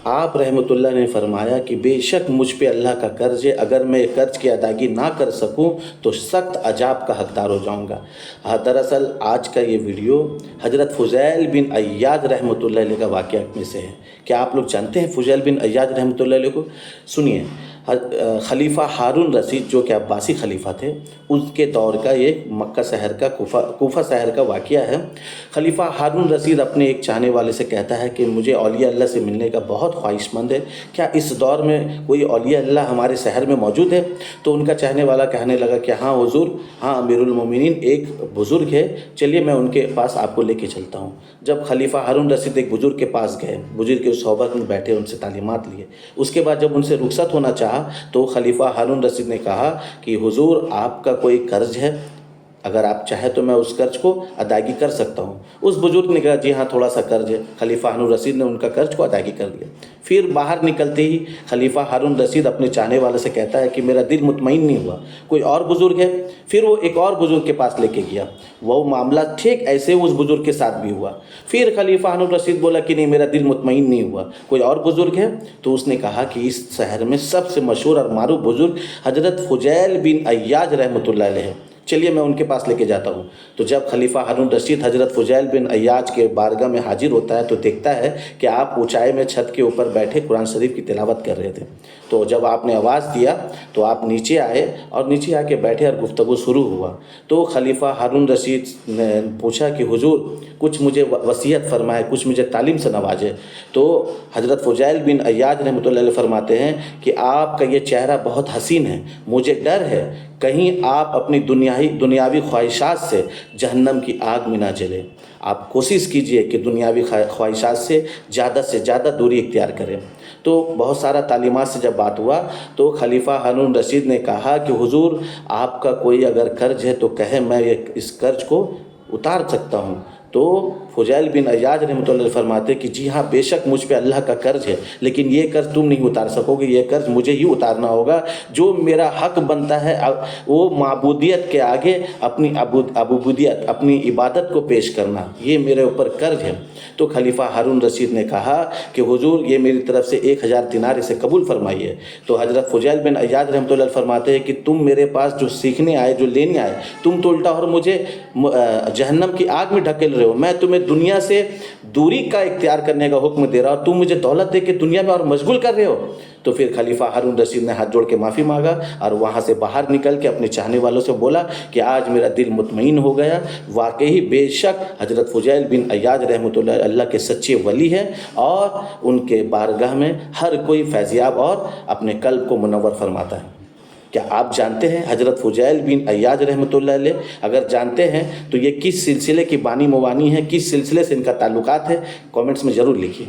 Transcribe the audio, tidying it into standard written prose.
آپ رحمتullah نے فرمایا کہ بے شک مجھ پہ اللہ کا قرض ہے، اگر میں قرض کی ادائیگی نہ کر سکوں تو سخت عذاب کا حقدار ہو جاؤں گا۔ دراصل آج کا یہ ویڈیو حضرت فضیل بن عیاض رحمتullah علیہ کا واقعہ میں سے ہے۔ کیا آپ لوگ جانتے ہیں فضیل بن عیاض رحمتullah علیہ کو؟ سنیے، خلیفہ ہارون رشید جو کہ عباسی خلیفہ تھے، اس کے دور کا یہ مکہ شہر کا کوفہ شہر کا واقعہ ہے۔ خلیفہ ہارون رشید اپنے ایک چاہنے والے سے کہتا ہے کہ مجھے اولیاء اللہ سے ملنے کا بہت خواہش مند ہے، کیا اس دور میں کوئی اولیاء اللہ ہمارے شہر میں موجود ہے؟ تو ان کا چاہنے والا کہنے لگا کہ ہاں حضور، ہاں امیر المومنین ایک بزرگ ہے، چلیے میں ان کے پاس آپ کو لے کے چلتا ہوں۔ جب خلیفہ ہارون رشید ایک بزرگ کے پاس گئے، بزرگ کے صحبت میں بیٹھے، ان سے تعلیمات لیے، اس کے بعد جب ان سے رخصت ہونا چاہا تو خلیفہ ہارون رشید نے کہا کہ حضور آپ کا کوئی قرض ہے؟ اگر آپ چاہیں تو میں اس قرض کو ادائیگی کر سکتا ہوں۔ اس بزرگ نے کہا جی ہاں تھوڑا سا قرض ہے۔ خلیفہ ہارون رشید نے ان کا قرض کو ادائیگی کر دیا۔ پھر باہر نکلتے ہی خلیفہ ہارون رشید اپنے چاہنے والے سے کہتا ہے کہ میرا دل مطمئن نہیں ہوا، کوئی اور بزرگ ہے؟ پھر وہ ایک اور بزرگ کے پاس لے کے گیا، وہ معاملہ ٹھیک ایسے اس بزرگ کے ساتھ بھی ہوا۔ پھر خلیفہ ہارون رشید بولا کہ نہیں میرا دل مطمئن نہیں ہوا، کوئی اور بزرگ ہے؟ تو اس نے کہا کہ اس شہر میں سب سے مشہور اور معروف بزرگ حضرت فضیل بن عیاض رحمتullah علیہ ہے، چلیے میں ان کے پاس لے کے جاتا ہوں۔ تو جب خلیفہ ہارون رشید حضرت فضیل بن عیاض کے بارگاہ میں حاضر ہوتا ہے تو دیکھتا ہے کہ آپ اونچائی میں چھت کے اوپر بیٹھے قرآن شریف کی تلاوت کر رہے تھے۔ تو جب آپ نے آواز دیا تو آپ نیچے آئے اور نیچے آ کے بیٹھے اور گفتگو شروع ہوا۔ تو خلیفہ ہارون رشید نے پوچھا کہ حضور کچھ مجھے وصیت فرمائے، کچھ مجھے تعلیم سے نوازے۔ تو حضرت فضیل بن عیاض رحمتullah علیہ فرماتے ہیں کہ آپ کا یہ چہرہ بہت حسین ہے، مجھے ڈر ہے کہیں آپ اپنی دنیاوی خواہشات سے جہنم کی آگ میں نہ جلیں۔ آپ کوشش کیجئے کہ دنیاوی خواہشات سے زیادہ دوری اختیار کریں۔ تو بہت سارا تعلیمات سے جب بات ہوا تو خلیفہ ہارون رشید نے کہا کہ حضور آپ کا کوئی اگر قرض ہے تو کہیں میں اس قرض کو اتار سکتا ہوں۔ تو فضیل بن عیاض رحمتullah علیہ فرماتے کہ جی ہاں بے شک مجھ پہ اللہ کا قرض ہے، لیکن یہ قرض تم نہیں اتار سکو گے، یہ قرض مجھے ہی اتارنا ہوگا۔ جو میرا حق بنتا ہے وہ معبودیت کے آگے اپنی عبودیت، اپنی عبادت کو پیش کرنا، یہ میرے اوپر قرض ہے۔ تو خلیفہ ہارون رشید نے کہا کہ حضور یہ میری طرف سے 1000 دینار اسے قبول فرمائیے۔ تو حضرت فضیل بن عیاض رحمتullah علیہ فرماتے ہیں کہ تم میرے پاس جو سیکھنے آئے، جو لینے آئے، تم تو الٹا اور مجھے جہنم کی آگ میں ڈھکیل رہے ہو۔ میں تمہیں دنیا سے دوری کا اختیار کرنے کا حکم دے رہا ہوں، تم مجھے دولت دے کے دنیا میں اور مشغول کر رہے ہو۔ تو پھر خلیفہ ہارون رشید نے ہاتھ جوڑ کے معافی مانگا اور وہاں سے باہر نکل کے اپنے چاہنے والوں سے بولا کہ آج میرا دل مطمئن ہو گیا، واقعی بے شک حضرت فضیل بن عیاض رحمتullah اللہ کے سچے ولی ہیں اور ان کے بارگاہ میں ہر کوئی فیضیاب اور اپنے قلب کو منور فرماتا ہے۔ کیا آپ جانتے ہیں حضرت فضیل بن عیاض رحمتullah علیہ؟ اگر جانتے ہیں تو یہ کس سلسلے کی بانی موانی ہے، کس سلسلے سے ان کا تعلقات ہے، کامنٹس میں ضرور لکھیے۔